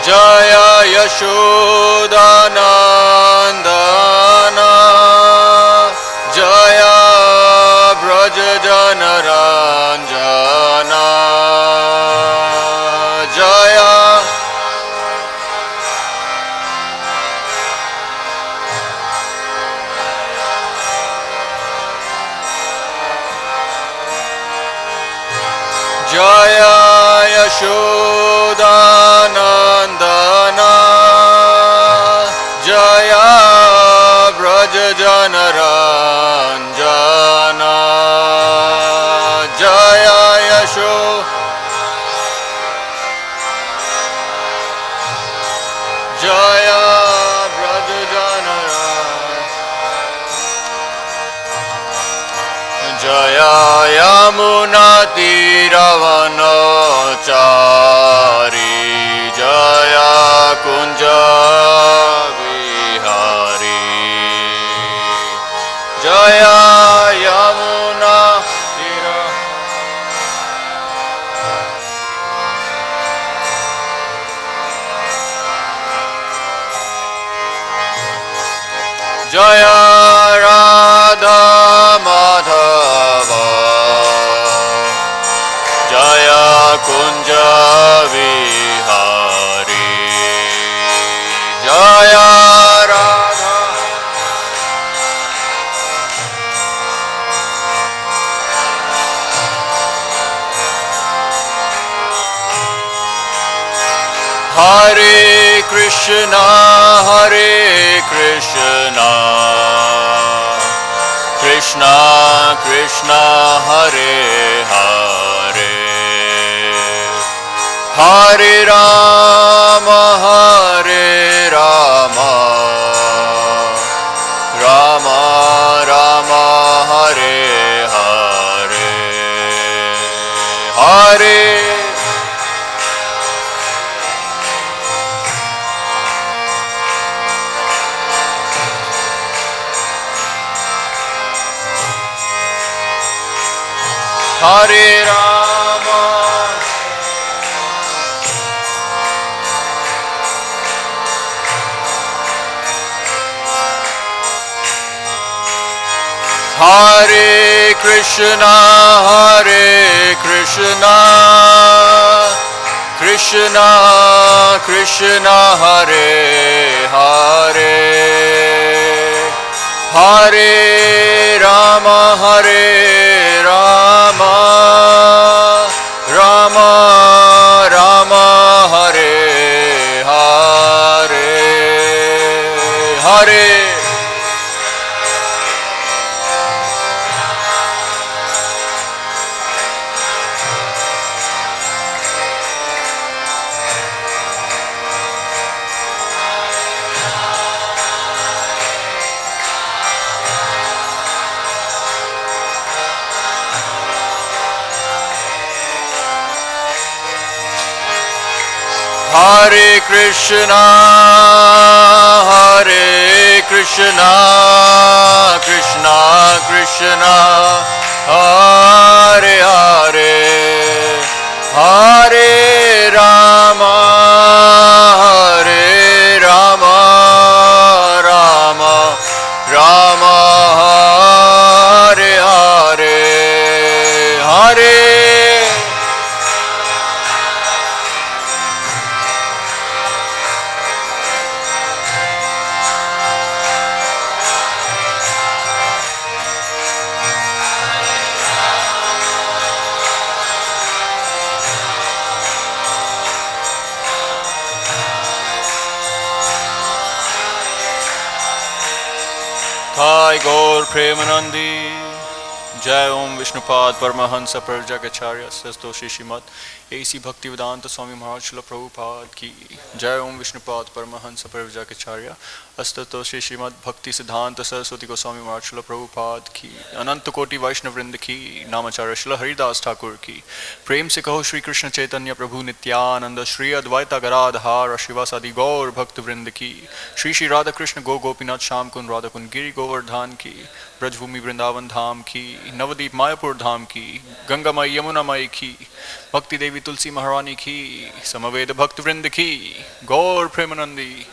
Jaya Yashodanandana Jaya Vraja Janaranjana Jaya Jaya Yashodanandana Jaya Vraja Janaranjana Jaya Jaya Vraja Janaranjana Jaya Yamuna Tiravanachari Jaya Kunja Vihari Jaya Yamuna Tira Jaya Radha Madhava Jaya Kunja Vihari Jaya Radha Hare Krishna Krishna Krishna Hare Hare Hare Rama Rama Rama Hare Hare Hare Hare Rama Hare Krishna Krishna Krishna Hare Hare Hare Rama Rama Rama Hare Hare Hare Hare Krishna Krishna Krishna Hare Hare Hare Rama Rama Rama Hare Hare Hare Thai Gaur Premanandi Jai Om Vishnupad Paramahansa Parvajagacharya Sastoshi Shrimad A.C. Bhaktivedanta Swami Maharaj Srila Prabhupada Ki Jai Om Vishnupad Paramahansa Parvajagacharya Astato Shri Srimad Bhakti Siddhanta Saraswati Goswami Maharaj Srila Prabhupada ki, Ananta Koti Vaishnav Vrinda ki, Namacharya Srila Haridas Thakur ki, Prem se kaho Shri Krishna Chaitanya Prabhu Nityananda Shri Advaita Garadhara Shivasadi Gaur Bhakta Vrinda ki, Shri Shri Radha Krishna Go Gopinath Sham Kun Radha Kun Giri Govardhan ki, Brajbhumi Vrindavan Dham ki, Navadip Mayapur Dham ki, Ganga Mai Yamuna Mai ki, Bhakti Devi Tulsi Maharani ki, Samaveda Bhakta Vrinda ki, Gaur Premanandi.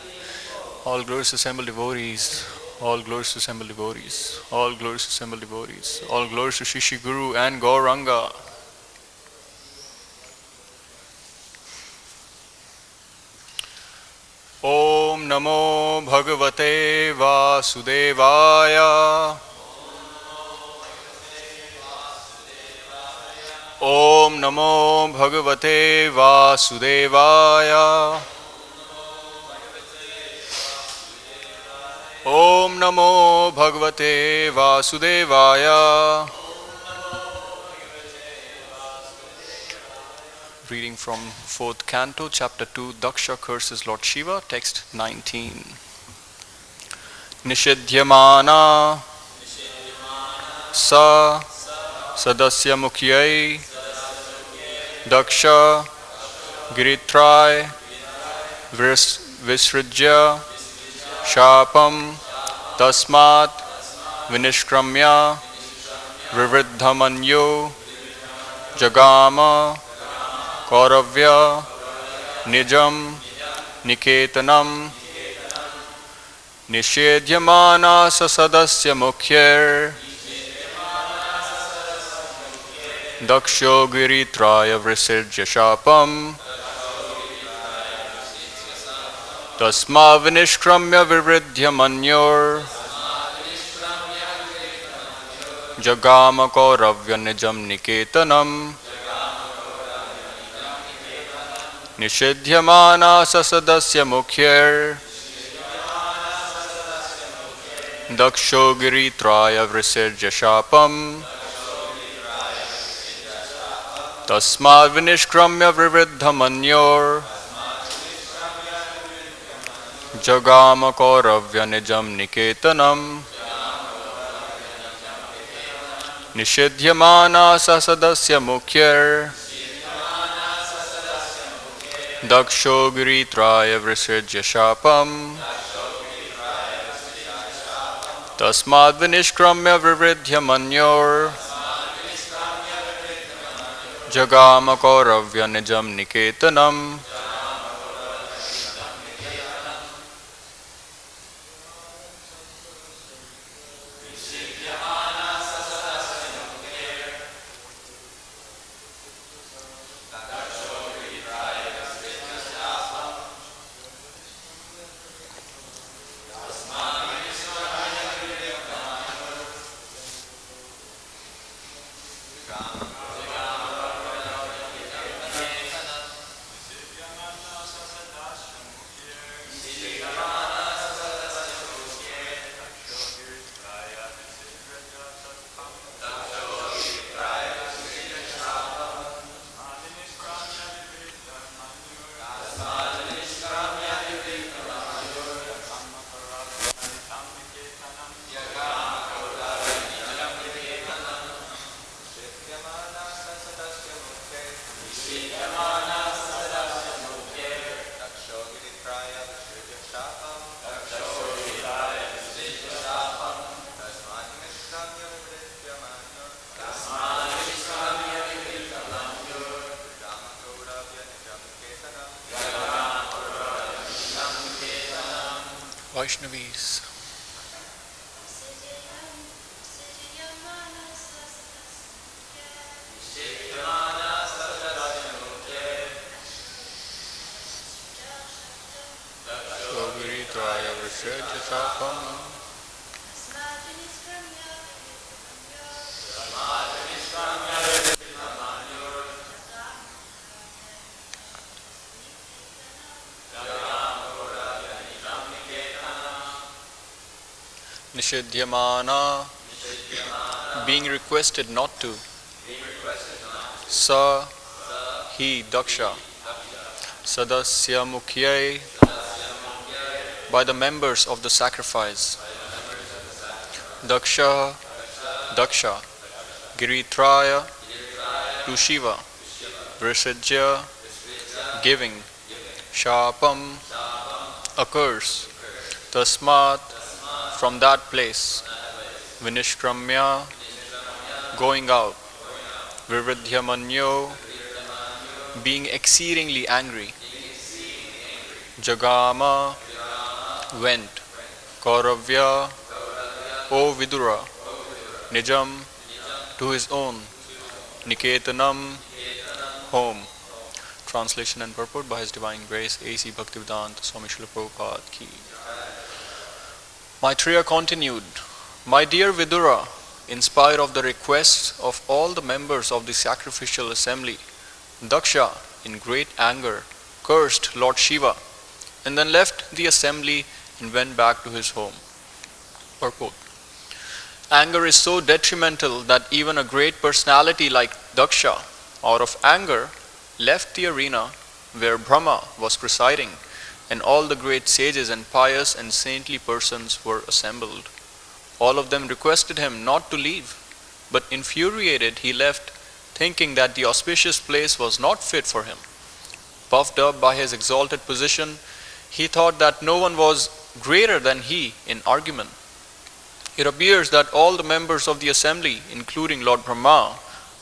All glories to assembled devotees, all glories to assembled devotees, all glories to assembled devotees, all glories to Shishi Guru and Gauranga. Om Namo Bhagavate Vasudevaya. Om Namo Bhagavate Vasudevaya. Om Namo Bhagavate Vasudevaya. Reading from 4th Canto, Chapter 2, Dakṣa curses Lord Śiva, text 19. Niṣidhyamānaḥ sa sadasya-mukhyair dakṣa giritrāya visṛjya śāpam tasmāt viniṣkramya vivṛddha-manyur jagāma kauravya nijam niketanam niṣidhyamānaḥ sadasya-mukhyair dakṣo giritrāya visṛjya śāpam tasmād viniṣkramya vivṛddha-manyur jagāma kauravya nijam niketanam niṣidhyamānaḥ sadasya-mukhyaiḥ dakṣo giritrāya visṛjya śāpam tasmād viniṣkramya vivṛddha-manyur jagāma kauravya nijam niketanam niṣidhyamānaḥ sadasya-mukhyaiḥ dakṣo giritrāya visṛjya śāpam tasmād viniṣkramya vivṛddha-manyur jagāma kauravya nijam niketanam Vaishnavis. Giritrāya visṛjya śāpam niṣidhyamānaḥ, being requested not to, sa, he, Dakṣa, sadasya-mukhyair, by the members of the sacrifice. Dakṣa, dakṣa, giritrāya, to Shiva, visṛjya, giving, śāpam, a curse, tasmāt, from that place, viniṣkramya, going out, vivṛddha-manyur, being exceedingly angry, jagāma, went, kauravya, O Vidura, nijam, to his own, niketanam, home. Translation and purport by His Divine Grace A.C. Bhaktivedanta Swami Srila Prabhupada ki. Maitreya continued, My dear Vidura, in spite of the requests of all the members of the sacrificial assembly, Dakṣa, in great anger, cursed Lord Śiva and then left the assembly and went back to his home. Purport. Anger is so detrimental that even a great personality like Dakṣa, out of anger, left the arena where Brahma was presiding and all the great sages and pious and saintly persons were assembled. All of them requested him not to leave, but infuriated he left, thinking that the auspicious place was not fit for him. Puffed up by his exalted position, he thought that no one was greater than he in argument. It appears that all the members of the assembly, including Lord Brahmā,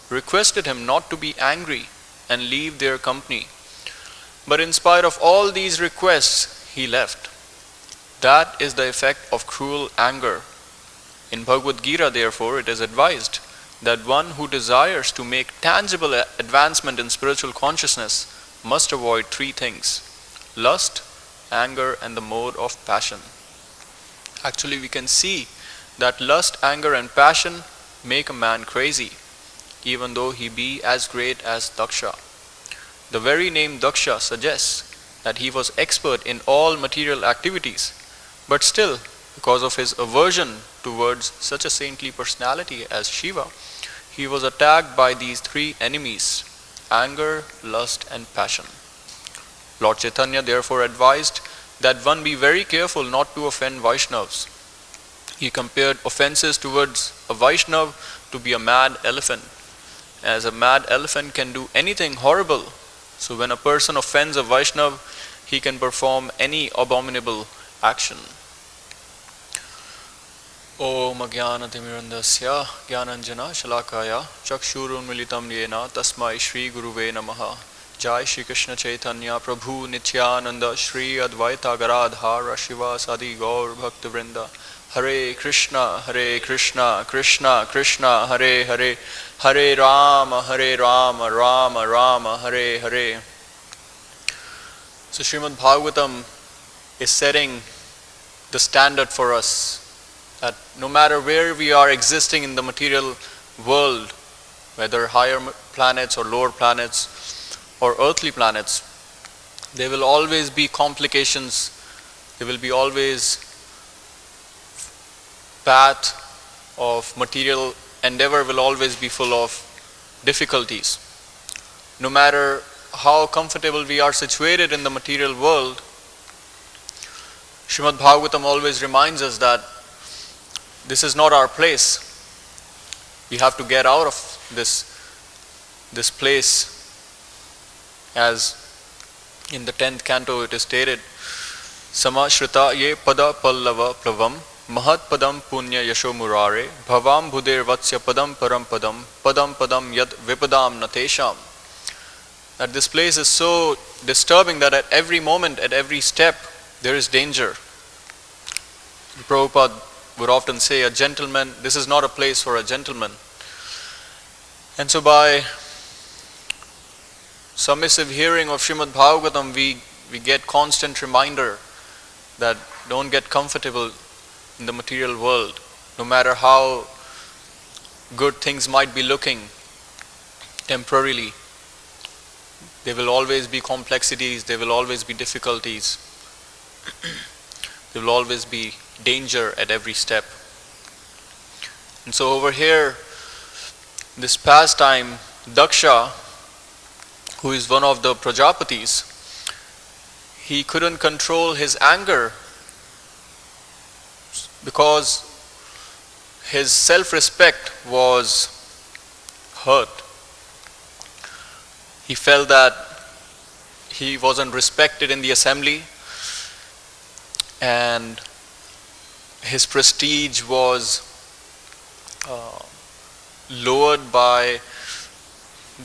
requested him not to be angry and leave their company. But in spite of all these requests, he left. That is the effect of cruel anger. In Bhagavad-gītā, therefore, it is advised that one who desires to make tangible advancement in spiritual consciousness must avoid three things: lust, anger, and the mode of passion. Actually, we can see that lust, anger, and passion make a man crazy, even though he be as great as Dakṣa. The very name Dakṣa suggests that he was expert in all material activities, but still, because of his aversion towards such a saintly personality as Shiva, he was attacked by these three enemies: anger, lust, and passion. Lord Chaitanya therefore advised that one be very careful not to offend Vaishnavas. He compared offenses towards a Vaishnav to be a mad elephant. As a mad elephant can do anything horrible, so when a person offends a Vaishnav, he can perform any abominable action. Om Ajnana-timirandasya Jnananjana Shalakaya Chakshurunmilitam Yena Tasmai Shri Guruve Namaha. Jai Shri Krishna Chaitanya Prabhu Nityananda Shri Advaita Garadhara Shiva Sadi Gaur Bhakta Vrinda. Hare Krishna, Krishna Krishna, Hare Hare, Hare Rama, Rama Rama, Hare Hare. So Srimad Bhagavatam is setting the standard for us that no matter where we are existing in the material world, whether higher planets or lower planets or earthly planets, there will always be complications, there will be always path of material endeavor will always be full of difficulties. No matter how comfortable we are situated in the material world, Srimad Bhagavatam always reminds us that this is not our place. We have to get out of this place. As in the 10th canto it is stated, Samashrita ye pada pallava plavam Mahat padam punya yasho murare bhavam bhuder vatsya padam param padam padam padam yad vipadam natesham. That this place is so disturbing that at every moment, at every step, there is danger. Prabhupada would often say, a gentleman, this is not a place for a gentleman. And so by submissive hearing of Srimad Bhagavatam, we get constant reminder that don't get comfortable in the material world. No matter how good things might be looking temporarily, there will always be complexities, there will always be difficulties, there will always be danger at every step. And so over here, this pastime, Dakṣa, who is one of the Prajapatis, he couldn't control his anger because his self-respect was hurt. He felt that he wasn't respected in the assembly, and his prestige was lowered by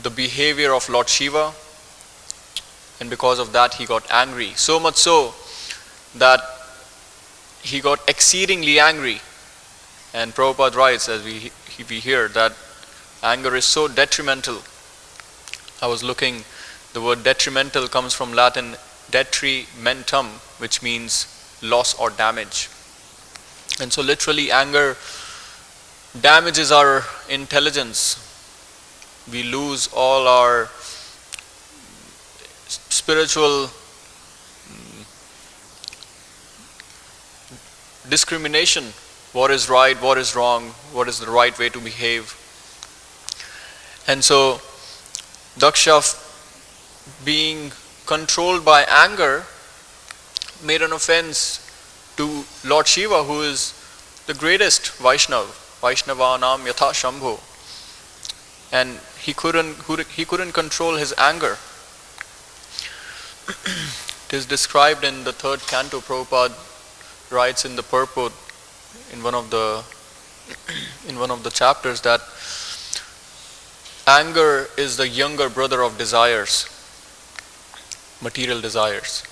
the behavior of Lord Śiva, and because of that he got angry. So much so that he got exceedingly angry. And Prabhupada writes, as we hear, that anger is so detrimental. I was looking, the word detrimental comes from Latin detrimentum, which means loss or damage. And so literally anger damages our intelligence. We lose all our spiritual discrimination. What is right, what is wrong, what is the right way to behave. And so Dakṣa, being controlled by anger, made an offense to Lord Śiva, who is the greatest Vaishnava, Vaishnavanam yatha Shambho. And he couldn't control his anger. It is described in the 3rd canto. Prabhupada writes in the purport, in one of the chapters, that anger is the younger brother of desires, material desires.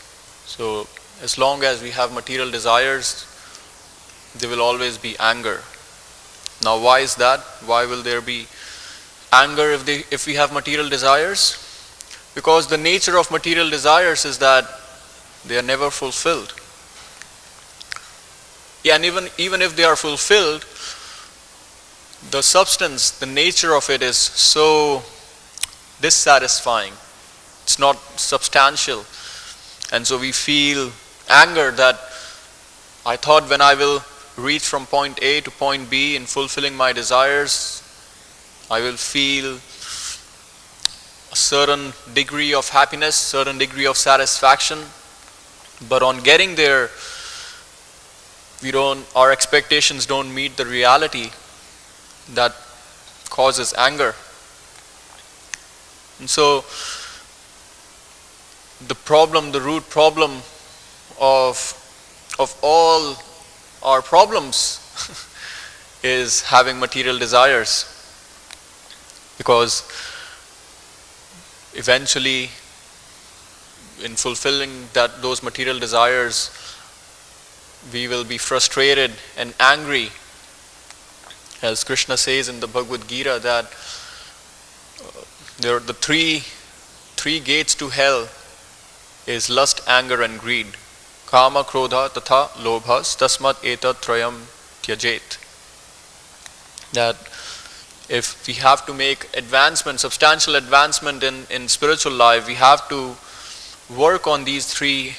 So as long as we have material desires, there will always be anger. Now why is that? Why will there be anger if we have material desires? Because the nature of material desires is that they are never fulfilled. Yeah, and even if they are fulfilled, the substance, the nature of it is so dissatisfying. It's not substantial. And so we feel anger that I thought when I will reach from point A to point B in fulfilling my desires, I will feel a certain degree of happiness, certain degree of satisfaction. But on getting there, our expectations don't meet the reality. That causes anger. And so the root problem of all our problems is having material desires. Because eventually, in fulfilling those material desires, we will be frustrated and angry. As Krishna says in the Bhagavad-gītā, that there are the three gates to hell is lust, anger and greed. Kama, krodha, tatha, lobhas, tasmāt etat trayam tyajet. That if we have to make advancement, substantial advancement in spiritual life, we have to work on these 3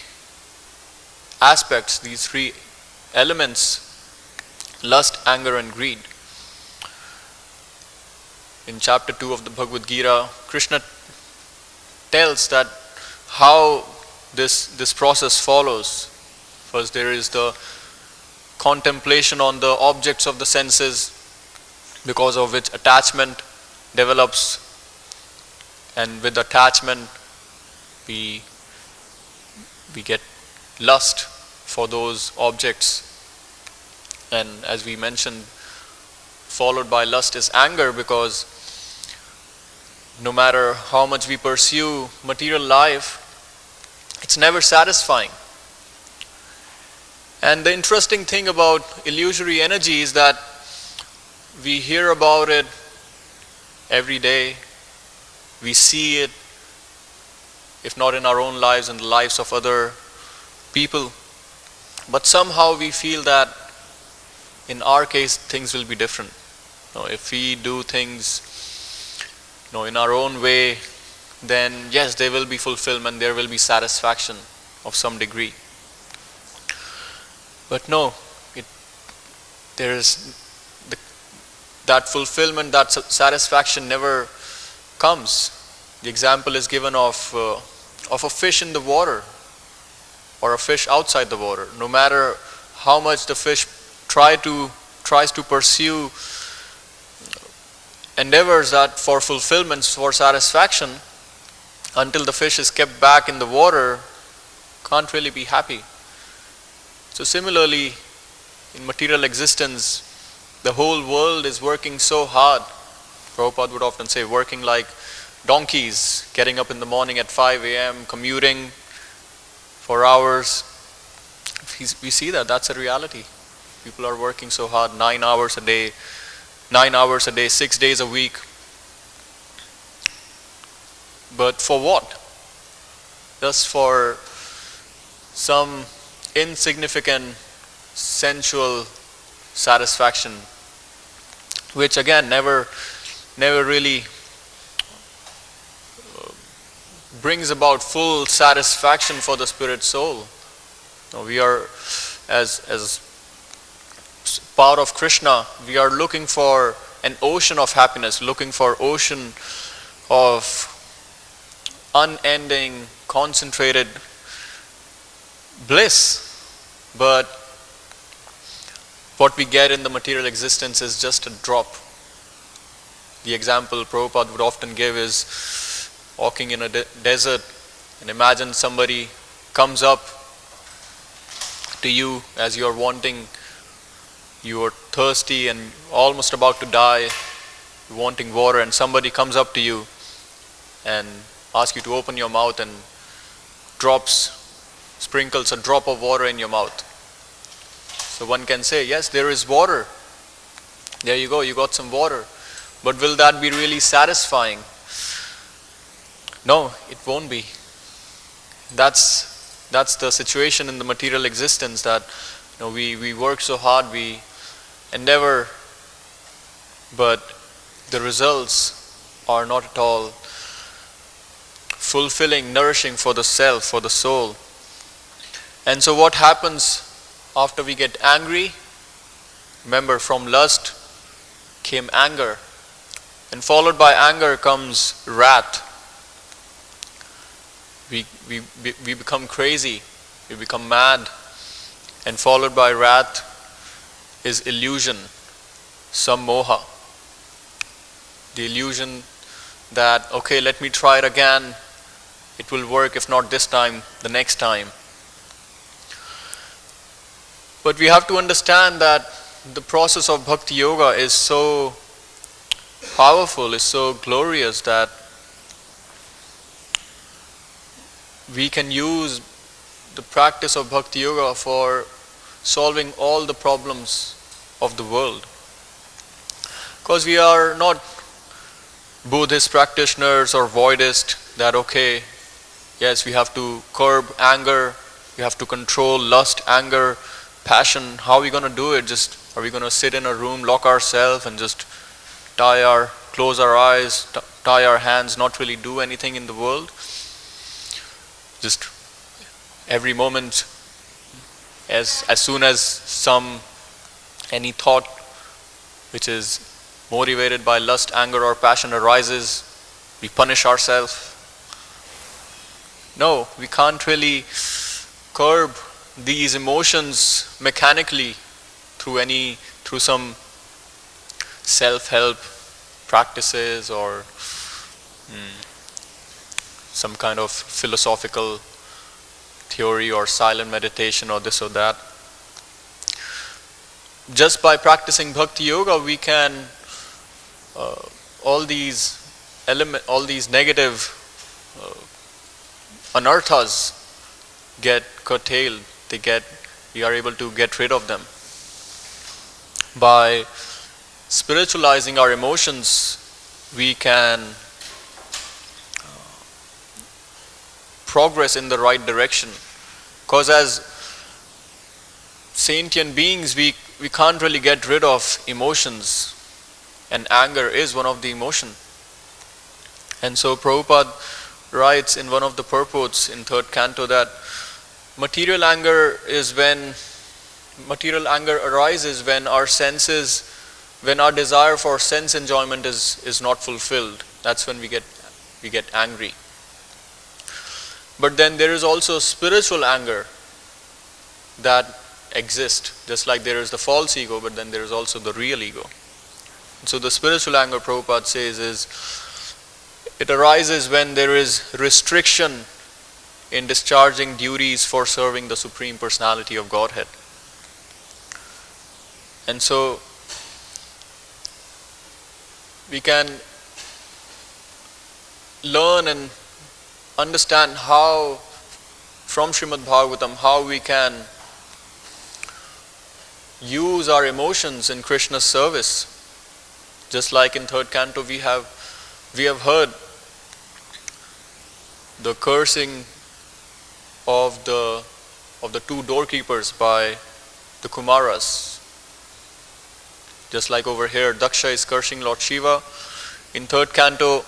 aspects, these 3 elements: lust, anger and greed. In chapter 2 of the Bhagavad-gītā, Krishna tells that how this process follows. First there is the contemplation on the objects of the senses, because of which attachment develops, and with attachment we get lust for those objects. And as we mentioned, followed by lust is anger, because no matter how much we pursue material life, it's never satisfying. And the interesting thing about illusory energy is that we hear about it every day. We see it, if not in our own lives, in the lives of other people. But somehow we feel that in our case things will be different. If we do things in our own way, then yes, there will be fulfillment, there will be satisfaction of some degree. But no, that fulfillment, that satisfaction never comes. The example is given of a fish in the water or a fish outside the water. No matter how much the fish tries to pursue endeavors that for fulfillments, for satisfaction, until the fish is kept back in the water, can't really be happy. So similarly, in material existence, the whole world is working so hard. Prabhupada would often say, working like donkeys, getting up in the morning at 5 a.m., commuting for hours. We see that, that's a reality. People are working so hard, 9 hours a day, 6 days a week. But for what? Just for some insignificant sensual satisfaction, which again never really brings about full satisfaction for the spirit soul. Now we are, as part of Krishna, we are looking for an ocean of happiness, looking for ocean of unending, concentrated bliss. But what we get in the material existence is just a drop. The example Prabhupada would often give is walking in a desert, and imagine somebody comes up to you as you are thirsty and almost about to die, wanting water, and somebody comes up to you and asks you to open your mouth and sprinkles a drop of water in your mouth. So one can say, yes, there is water. There you go, you got some water. But will that be really satisfying? No, it won't be. That's the situation in the material existence, that we work so hard, we endeavor, but the results are not at all fulfilling, nourishing for the self, for the soul. And so what happens after we get angry? Remember, from lust came anger, and followed by anger comes wrath. We become crazy, we become mad, and followed by wrath is illusion, sammoha. The illusion that, okay, let me try it again, it will work, if not this time, the next time. But we have to understand that the process of bhakti yoga is so powerful, is so glorious, that we can use the practice of bhakti yoga for solving all the problems of the world. Because we are not Buddhist practitioners or voidists that, okay, yes, we have to curb anger, we have to control lust, anger, passion. How are we going to do it? Are we going to sit in a room, lock ourselves, and just close our eyes, tie our hands, not really do anything in the world? Just every moment, as soon as any thought which is motivated by lust, anger, or passion arises, we punish ourselves. No, we can't really curb these emotions mechanically through some self-help practices or some kind of philosophical theory or silent meditation or this or that. Just by practicing bhakti yoga, we can all these negative anarthas get curtailed. We are able to get rid of them. By spiritualizing our emotions, we can progress in the right direction. Because as sentient beings, we can't really get rid of emotions, and anger is one of the emotion. And so Prabhupada writes in one of the purports in 3rd canto that material anger arises when our desire for sense enjoyment is not fulfilled. That's when we get angry. But then there is also spiritual anger, that exist. Just like there is the false ego, but then there is also the real ego. So the spiritual anger, Prabhupada says, it arises when there is restriction in discharging duties for serving the Supreme Personality of Godhead. And so we can learn and understand how, from Srimad Bhagavatam, how we can use our emotions in Krishna's service. Just like in third canto we have heard the cursing of the two doorkeepers by the Kumaras. Just like over here, Dakṣa is cursing Lord Śiva. In third canto,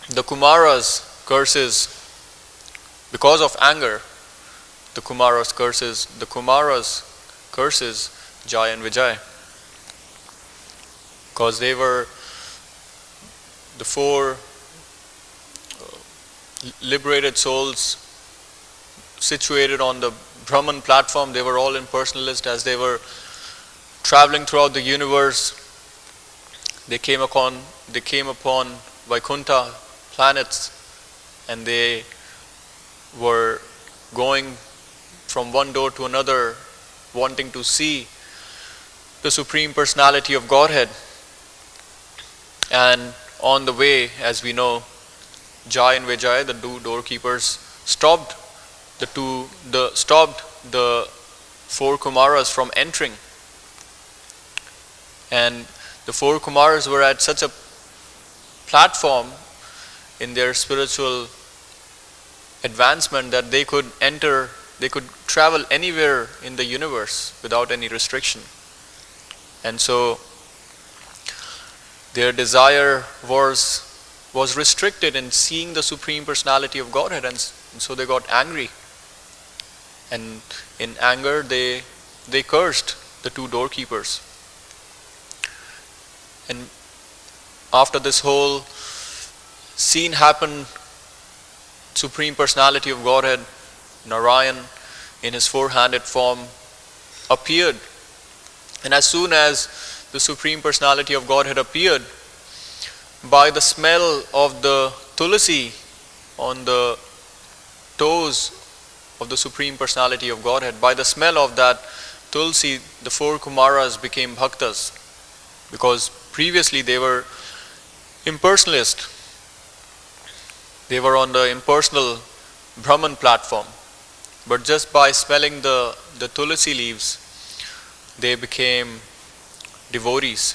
the Kumaras curses because of anger. The Kumaras curses Jai and Vijay, because they were the four liberated souls situated on the Brahman platform. They were all impersonalist. As they were traveling throughout the universe, they came upon Vaikuntha planets, and they were going from one door to another, wanting to see the Supreme Personality of Godhead. And on the way, as we know, Jai and Vijay, the two doorkeepers, stopped the four Kumaras from entering. And the four Kumaras were at such a platform in their spiritual advancement that they could travel anywhere in the universe without any restriction. And so their desire was restricted in seeing the Supreme Personality of Godhead, and so they got angry. And in anger they cursed the two doorkeepers. And after this whole scene happened, Supreme Personality of Godhead, Narayan, in his four-handed form, appeared. And as soon as the Supreme Personality of Godhead appeared, by the smell of the tulasi on the toes of the Supreme Personality of Godhead, by the smell of that tulsi, the four Kumaras became bhaktas, because previously they were impersonalist. They were on the impersonal Brahman platform. But just by smelling the tulasi leaves, they became devotees.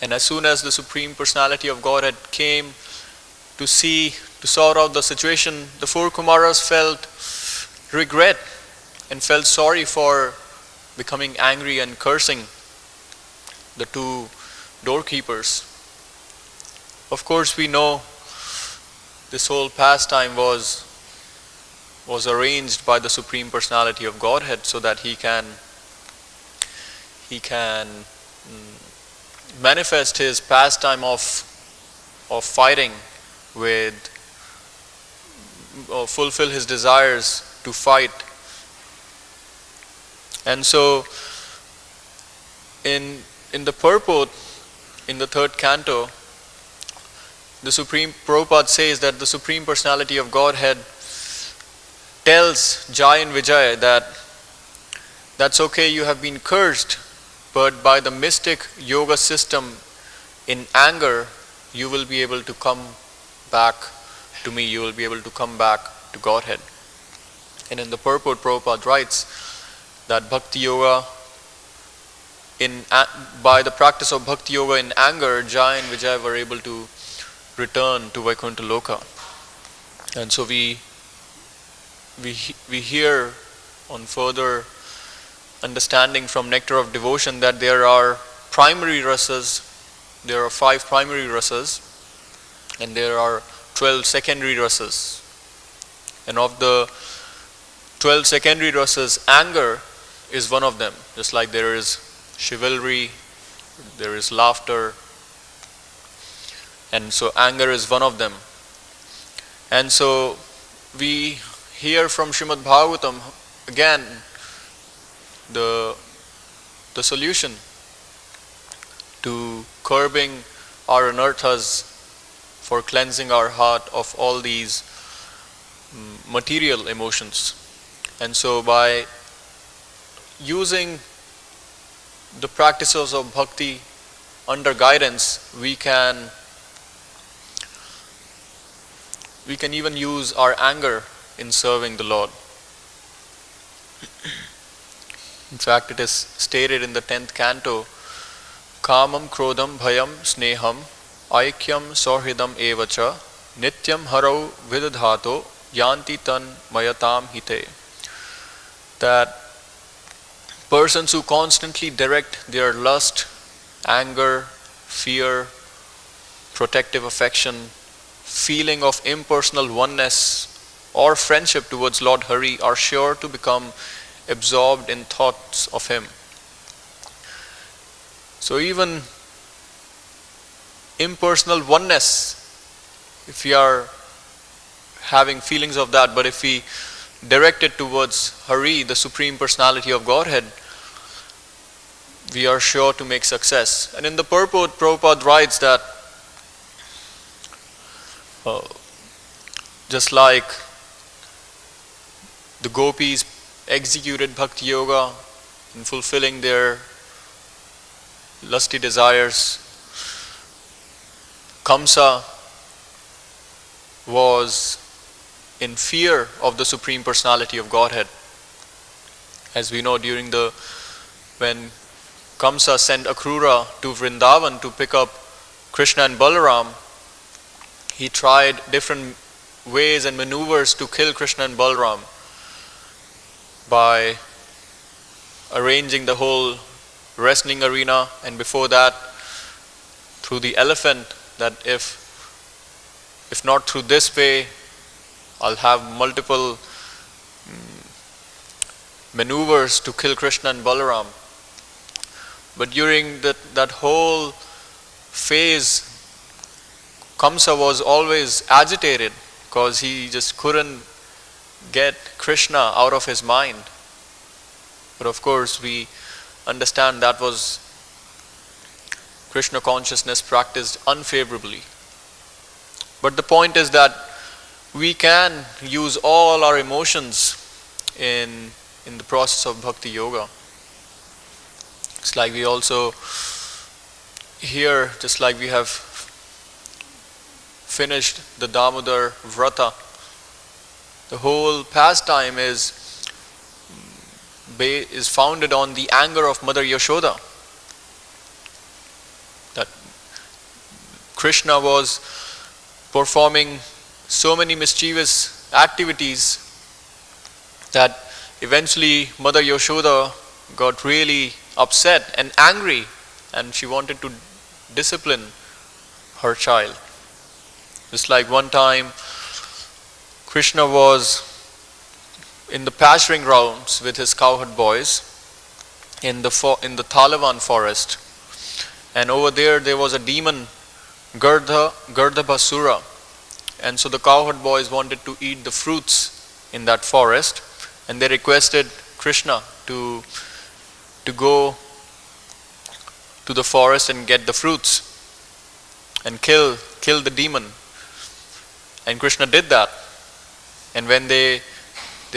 And as soon as the Supreme Personality of Godhead came to sort out the situation, the four Kumaras felt regret and felt sorry for becoming angry and cursing the two doorkeepers. Of course, we know this whole pastime was arranged by the Supreme Personality of Godhead so that he can manifest his pastime of fighting fulfill his desires to fight. And so in the purport, in the third canto, the Supreme Prabhupada says that the Supreme Personality of Godhead tells Jai and Vijay that that's okay, you have been cursed, but by the mystic yoga system, in anger, you will be able to come back to me, you will be able to come back to Godhead. And in the purport, Prabhupada writes that Bhakti Yoga, by the practice of Bhakti Yoga in anger, Jai and Vijay were able to return to Vaikuntha Loka. And so we hear on further understanding from Nectar of Devotion that there are primary rasas, there are 5 primary rasas, and there are 12 secondary rasas. And of the 12 secondary rasas, anger is one of them. Just like there is chivalry, there is laughter, and so anger is one of them. And so we hear from Srimad Bhagavatam again, the solution to curbing our anarthas, for cleansing our heart of all these material emotions. And so by using the practices of bhakti under guidance, we can even use our anger in serving the Lord. In fact, it is stated in the 10th canto, Kamam krodam bhayam sneham aikyam sohridam evacha nityam harau vidadhato yanti tan mayatam hite. That persons who constantly direct their lust, anger, fear, protective affection, feeling of impersonal oneness or friendship towards Lord Hari are sure to become absorbed in thoughts of Him. So even impersonal oneness, if we are having feelings of that, but if we direct it towards Hari, the Supreme Personality of Godhead, we are sure to make success. And in the purport, Prabhupada writes that just like the gopis executed bhakti yoga in fulfilling their lusty desires, Kamsa was in fear of the Supreme Personality of Godhead. As we know, when Kamsa sent Akrura to Vrindavan to pick up Krishna and Balaram, he tried different ways and maneuvers to kill Krishna and Balaram by arranging the whole wrestling arena, and before that through the elephant, that if not through this way, I'll have multiple maneuvers to kill Krishna and Balaram. But during that whole phase, Kamsa was always agitated because he just couldn't get Krishna out of his mind. But of course we understand that was Krishna consciousness practiced unfavorably. But the point is that we can use all our emotions in the process of bhakti yoga. It's like we also here, just like we have finished the Damodar Vrata, the whole pastime is founded on the anger of Mother Yashoda. That Krishna was performing so many mischievous activities that eventually Mother Yashoda got really upset and angry, and she wanted to discipline her child. Just like one time Krishna was in the pasturing grounds with his cowherd boys in the Thalavan forest, and over there was a demon, Gardhabasura, and so the cowherd boys wanted to eat the fruits in that forest, and they requested Krishna to go to the forest and get the fruits and kill the demon. And Krishna did that. And when they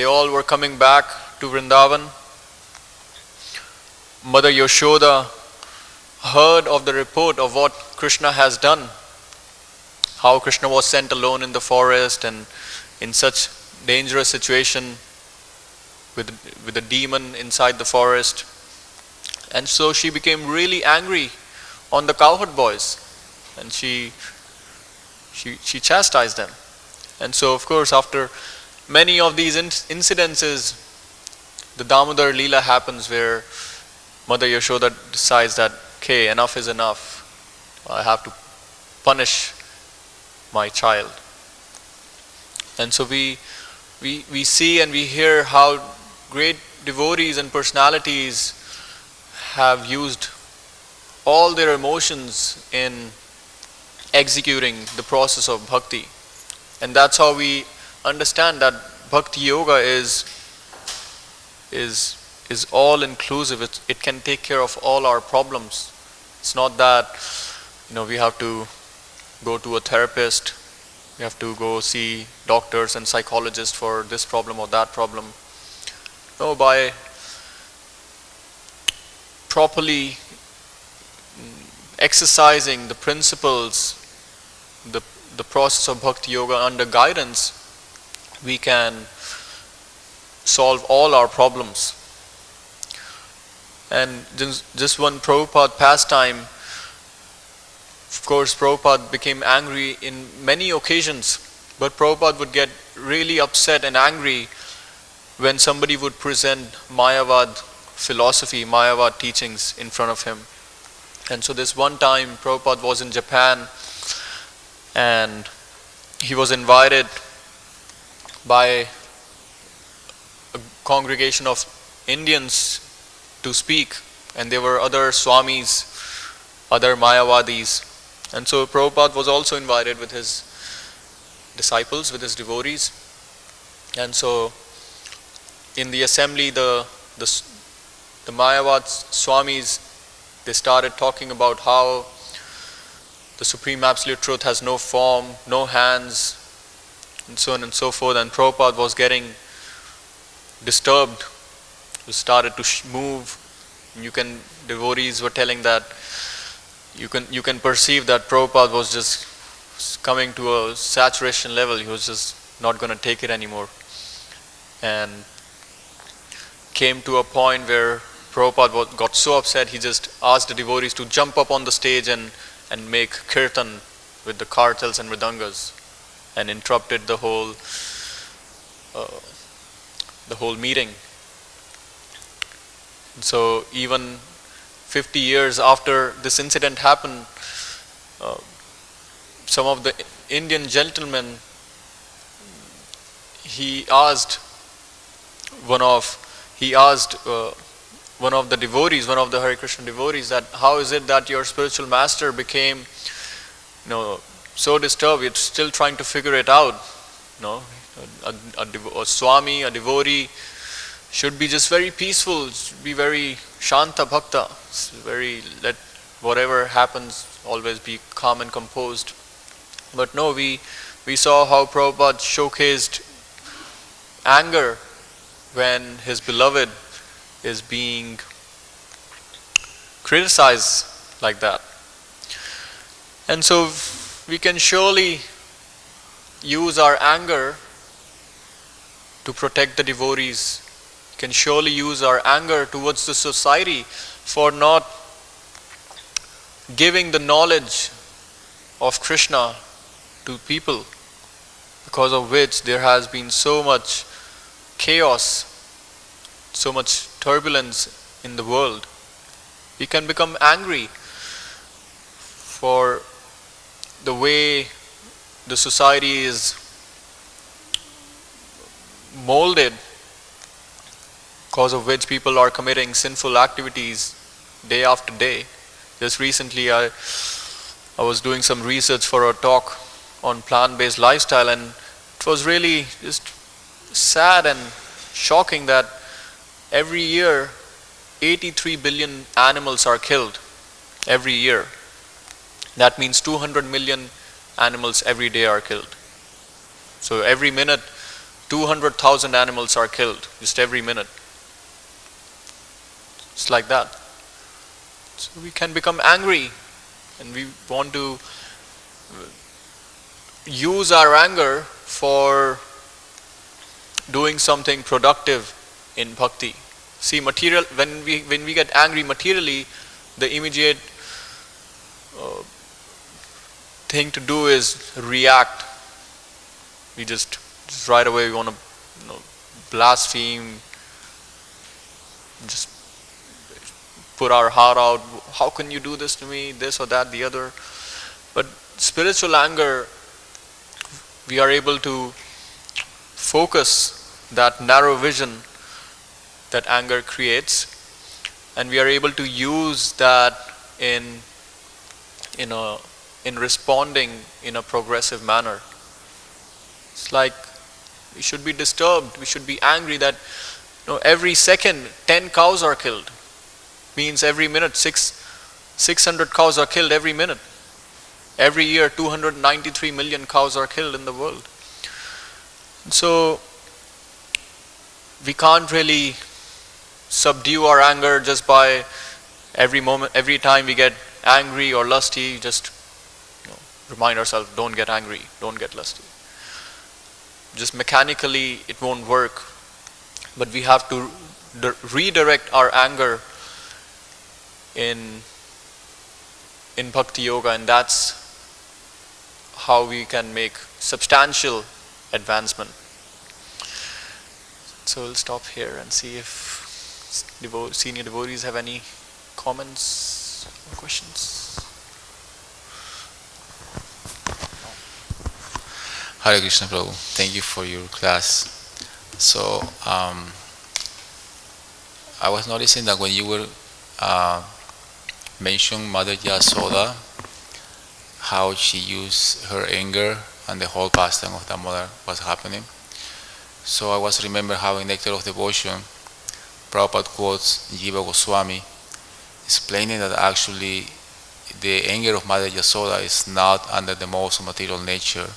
all were coming back to Vrindavan, Mother Yashoda heard of the report of what Krishna has done, how Krishna was sent alone in the forest and in such dangerous situation with a demon inside the forest. And so she became really angry on the cowherd boys, and she chastised them. And so of course after many of these incidences, the Damodar Leela happens where Mother Yashoda decides that, okay, enough is enough. I have to punish my child. And so we see and we hear how great devotees and personalities have used all their emotions in executing the process of bhakti. And that's how we understand that bhakti yoga is is all inclusive. It can take care of all our problems. It's not that we have to go to a therapist, we have to go see doctors and psychologists for this problem or that problem. No, by properly exercising the principles, the process of bhakti yoga under guidance, we can solve all our problems. And just one Prabhupada pastime, of course Prabhupada became angry in many occasions, but Prabhupada would get really upset and angry when somebody would present Mayavad philosophy, Mayavad teachings in front of him. And so this one time Prabhupada was in Japan and he was invited by a congregation of Indians to speak, and there were other Swamis, other Mayavadis, and so Prabhupada was also invited with his disciples, with his devotees. And so in the assembly, the Mayavad Swamis, they started talking about how the Supreme Absolute Truth has no form, no hands, and so on and so forth. And Prabhupada was getting disturbed. He started to move. Devotees were telling that you can perceive that Prabhupada was just coming to a saturation level. He was just not going to take it anymore, and came to a point where Prabhupada got so upset, he just asked the devotees to jump up on the stage and make kirtan with the kartals and mridangas, and interrupted the whole meeting. And so even 50 years after this incident happened, some of the Indian gentlemen, he asked one of the devotees, one of the Hare Krishna devotees, that how is it that your spiritual master became so disturbed? You're still trying to figure it out. A Swami, a devotee should be just very peaceful, be very shanta bhakta, let whatever happens always be calm and composed. But no, we saw how Prabhupada showcased anger when his beloved is being criticized like that. And so we can surely use our anger to protect the devotees. We can surely use our anger towards the society for not giving the knowledge of Krishna to people, because of which there has been so much chaos, so much turbulence in the world. We can become angry for the way the society is molded, because of which people are committing sinful activities day after day. Just recently I was doing some research for a talk on plant-based lifestyle, and it was really just sad and shocking that every year 83 billion animals are killed every year. That means 200 million animals every day are killed. So every minute 200,000 animals are killed, just every minute. It's like that. So we can become angry, and we want to use our anger for doing something productive in bhakti. See, when we get angry materially, the immediate thing to do is react. We just right away we want to blaspheme, just put our heart out. How can you do this to me? This or that, the other. But spiritual anger, we are able to focus that narrow vision that anger creates, and we are able to use that in responding in a progressive manner. It's like we should be disturbed, we should be angry that every second 10 cows are killed. Means every minute 600 cows are killed every minute. Every year 293 million cows are killed in the world. So we can't really subdue our anger just by every time we get angry or lusty, just remind ourselves, don't get angry, don't get lusty. Just mechanically it won't work, but we have to redirect our anger in bhakti yoga, and that's how we can make substantial advancement. So we'll stop here and see if senior devotees have any comments or questions. Hare Krishna, Prabhu. Thank you for your class. So, I was noticing that when you were mentioning Mother Yasoda, how she used her anger and the whole pastime of the mother was happening. So I was remember how in Nectar of Devotion, Prabhupada quotes Jiva Goswami, explaining that actually the anger of Mother Yasoda is not under the modes of material nature.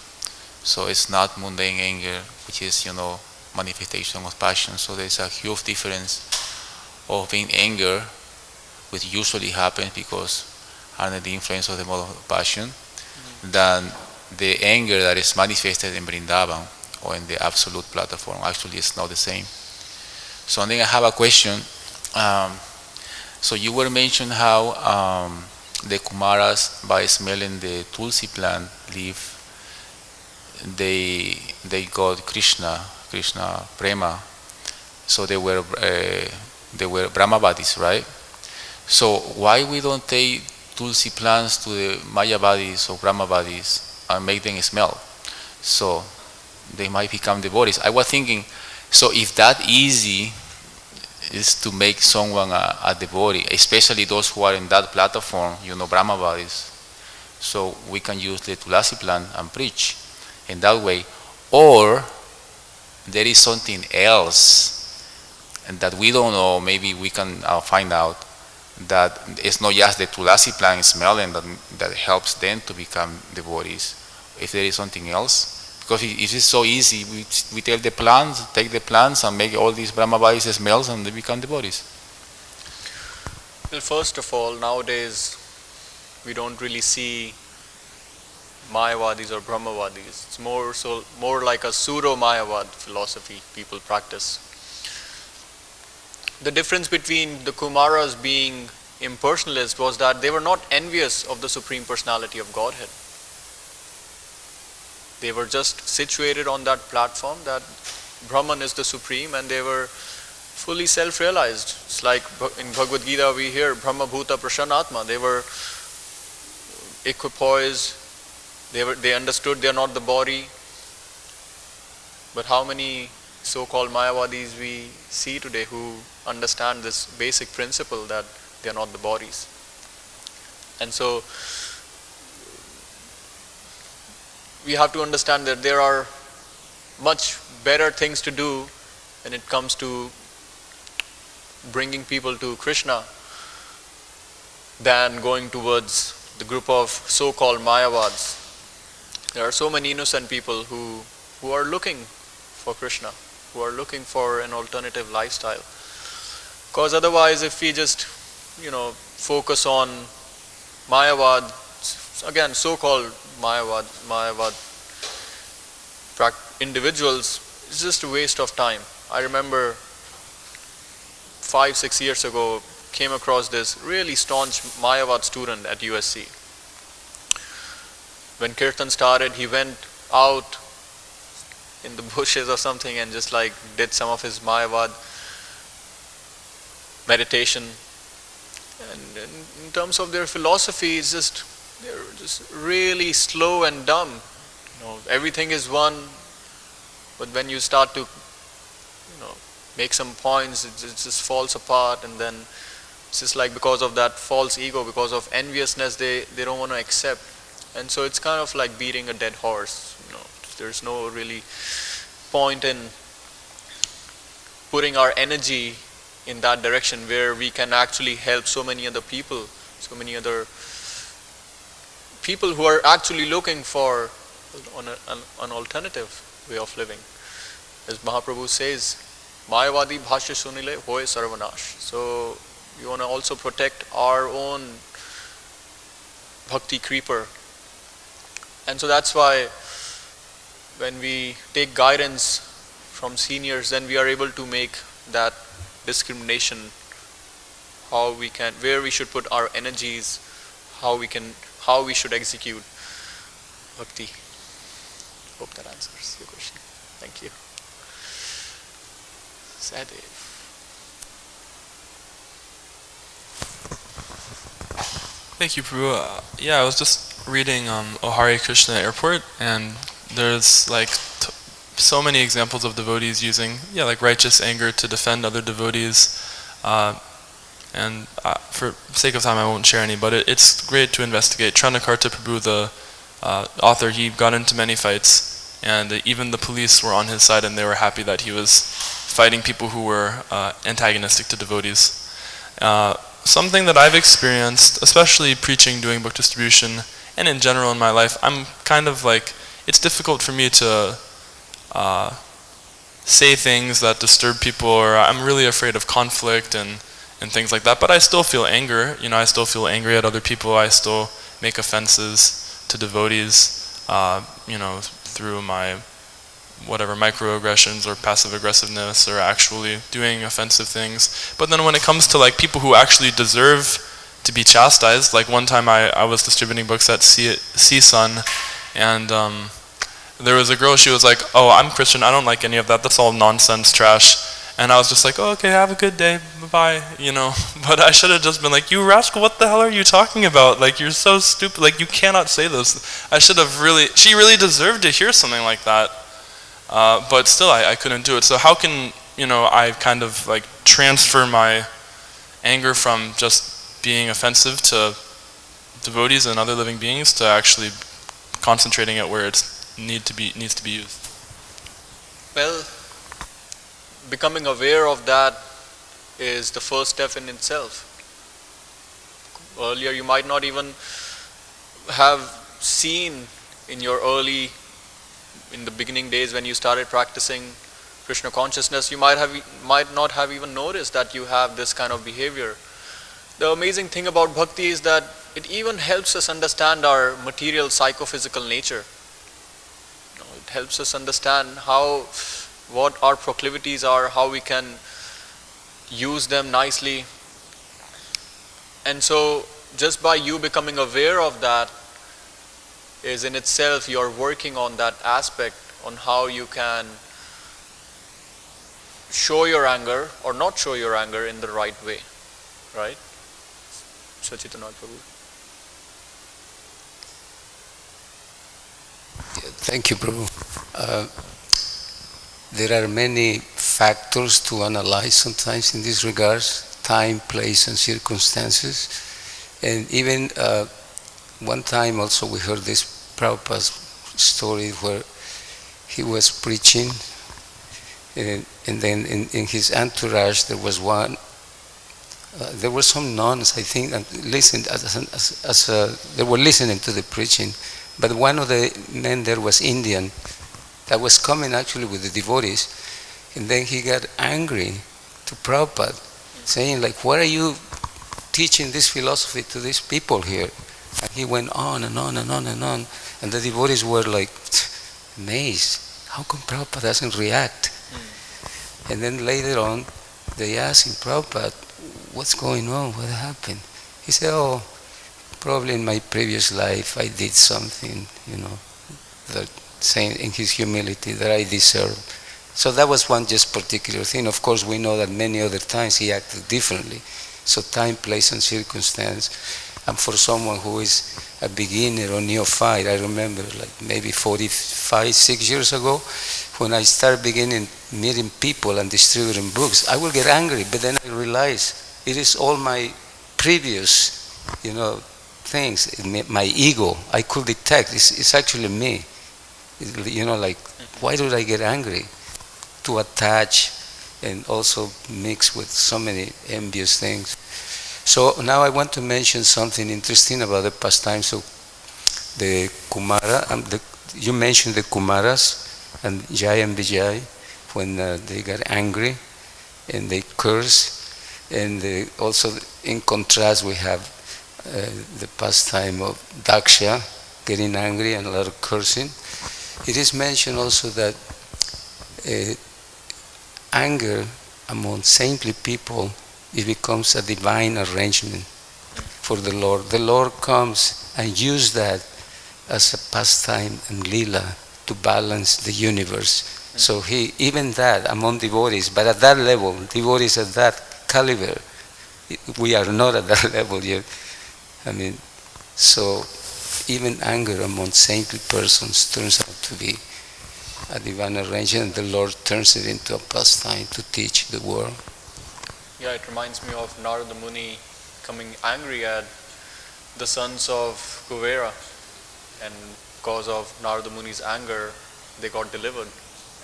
So it's not mundane anger, which is, manifestation of passion. So there's a huge difference of being anger, which usually happens because under the influence of the mode of passion, than the anger that is manifested in Vrindavan or in the absolute platform. Actually, it's not the same. So then I have a question. So you were mentioning how the Kumaras, by smelling the Tulsi plant leaf, they got Krishna Prema. So they were Brahmavadis, right? So why we don't take Tulsi plants to the Mayavadis or Brahmavadis and make them smell? So they might become devotees. I was thinking, so if that easy is to make someone a devotee, especially those who are in that platform, Brahmavadis, so we can use the Tulasi plant and preach in that way. Or there is something else and that we don't know, maybe we can find out, that it's not just the Tulasi plant smelling that helps them to become devotees. If there is something else, because if it's so easy, we take the plants and make all these Brahmavadis smells and they become devotees. Well, first of all, nowadays we don't really see Mayavadis or Brahmavadis. It's more like a pseudo-Mayavad philosophy people practice. The difference between the Kumaras being impersonalists was that they were not envious of the Supreme Personality of Godhead. They were just situated on that platform that Brahman is the Supreme, and they were fully self-realized. It's like in Bhagavad-gītā we hear Brahma Bhuta Prasannatma. They were equipoised. They understood they are not the body. But how many so-called Mayavadis we see today who understand this basic principle that they are not the bodies? And so we have to understand that there are much better things to do when it comes to bringing people to Krishna than going towards the group of so-called Mayavads. There are so many innocent people who are looking for Krishna, who are looking for an alternative lifestyle. Because otherwise, if we just, focus on Mayavad, again, so-called Mayavad individuals, it's just a waste of time. I remember 5-6 years ago, came across this really staunch Mayavad student at USC. When Kirtan started, he went out in the bushes or something and just did some of his Mayavad meditation. And in terms of their philosophy, they're just really slow and dumb. Everything is one, but when you start to, make some points, it just falls apart, and then it's just because of that false ego, because of enviousness, they don't want to accept. And so it's kind of like beating a dead horse. There's no really point in putting our energy in that direction where we can actually help so many other people, so many other people who are actually looking for an alternative way of living. As Mahaprabhu says, Mayavadi bhashya sunile hoye sarvanash. So we want to also protect our own bhakti creeper. And so that's why when we take guidance from seniors, then we are able to make that discrimination, how we can, where we should put our energies, how we should execute bhakti. Hope that answers your question. Thank you. Sadev. Thank you, Prabhu. Yeah, I was just reading Ohari Krishna Airport, and there's like so many examples of devotees using like righteous anger to defend other devotees. And for sake of time, I won't share any, but it's great to investigate. Tranakarta Prabhu, the author, he got into many fights, and even the police were on his side, and they were happy that he was fighting people who were antagonistic to devotees. Something that I've experienced, especially preaching, doing book distribution, and in general in my life, I'm kind of like, it's difficult for me to say things that disturb people, or I'm really afraid of conflict and things like that, but I still feel anger. I still feel angry at other people. I still make offenses to devotees, through my whatever microaggressions or passive aggressiveness or actually doing offensive things. But then when it comes to like people who actually deserve to be chastised, like one time I was distributing books at CSUN, and there was a girl, she was like, "Oh, I'm Christian, I don't like any of that, that's all nonsense, trash." And I was just like, "Oh, okay, have a good day, bye-bye," But I should have just been like, "You rascal, what the hell are you talking about? Like, you're so stupid, like, you cannot say this." I should have she really deserved to hear something like that. But still, I couldn't do it. So how can, I kind of like transfer my anger from just being offensive to devotees and other living beings to actually concentrating it where it needs to be used? Well, becoming aware of that is the first step in itself. Earlier you might not even have seen in the beginning days when you started practicing Krishna consciousness, you might not have even noticed that you have this kind of behavior. The amazing thing about bhakti is that it even helps us understand our material psychophysical nature. It helps us understand what our proclivities are, how we can use them nicely. And so just by you becoming aware of that is in itself, you're working on that aspect, on how you can show your anger or not show your anger in the right way, right? Sachitanand Prabhu. Thank you, Prabhu. There are many factors to analyze sometimes in this regards: time, place, and circumstances. And even one time also we heard this Prabhupada's story where he was preaching, and then in his entourage there was there were some nuns, I think, and listened they were listening to the preaching. But one of the men there was Indian, that was coming actually with the devotees, and then he got angry to Prabhupada, saying like, "Why are you teaching this philosophy to these people here?" And he went on and on and on and on, and the devotees were like amazed. How come Prabhupada doesn't react? And then later on, they asked him, "Prabhupada, what's going on? What happened?" He said, "Oh, probably in my previous life I did something, that saying in his humility that I deserve." So that was one just particular thing. Of course, we know that many other times he acted differently. So time, place, and circumstance. And for someone who is a beginner or neophyte, I remember like maybe 45, 6 years ago, when I started beginning meeting people and distributing books, I will get angry, but then I realize it is all my previous, things, my ego. I could detect, it's actually me. Like, why did I get angry? To attach and also mixed with so many envious things. So now I want to mention something interesting about the pastimes of the Kumara. You mentioned the Kumaras and Jai and Vijay when they got angry and they curse. And also in contrast we have the pastime of Dakṣa, getting angry and a lot of cursing. It is mentioned also that anger among saintly people, it becomes a divine arrangement for the Lord. The Lord comes and uses that as a pastime and lila to balance the universe. So even that among devotees, but at that level, devotees at that caliber, we are not at that level yet. I mean, so even anger among saintly persons turns out to be a divine arrangement, and the Lord turns it into a pastime to teach the world. Yeah, it reminds me of Narada Muni coming angry at the sons of Kuvera, and because of Narada Muni's anger, they got delivered.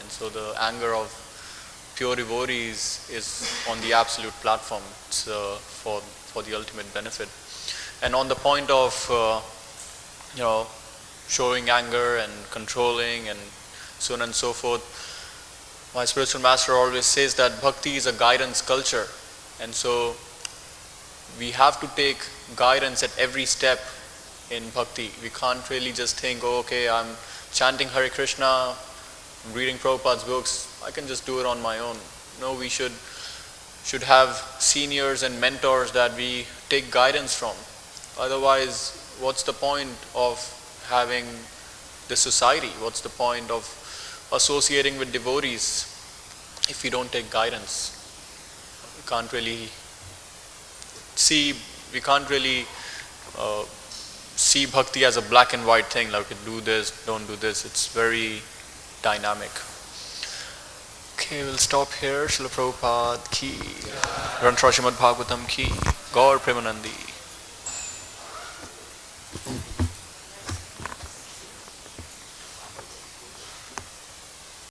And so the anger of pure devotees is on the absolute platform. It's for the ultimate benefit. And on the point of showing anger and controlling and so on and so forth, my spiritual master always says that bhakti is a guidance culture, and so we have to take guidance at every step in bhakti. We can't really just think, oh, okay, I'm chanting Hare Krishna, I'm reading Prabhupada's books, I can just do it on my own. No, we should have seniors and mentors that we take guidance from. Otherwise, what's the point of having this society? What's the point of associating with devotees if we don't take guidance? We can't really see bhakti as a black and white thing, like do this, don't do this. It's very dynamic. Okay, we'll stop here. Srila Prabhupada ki, Granth Srimad Bhagavatam ki, Gaur Premanandi.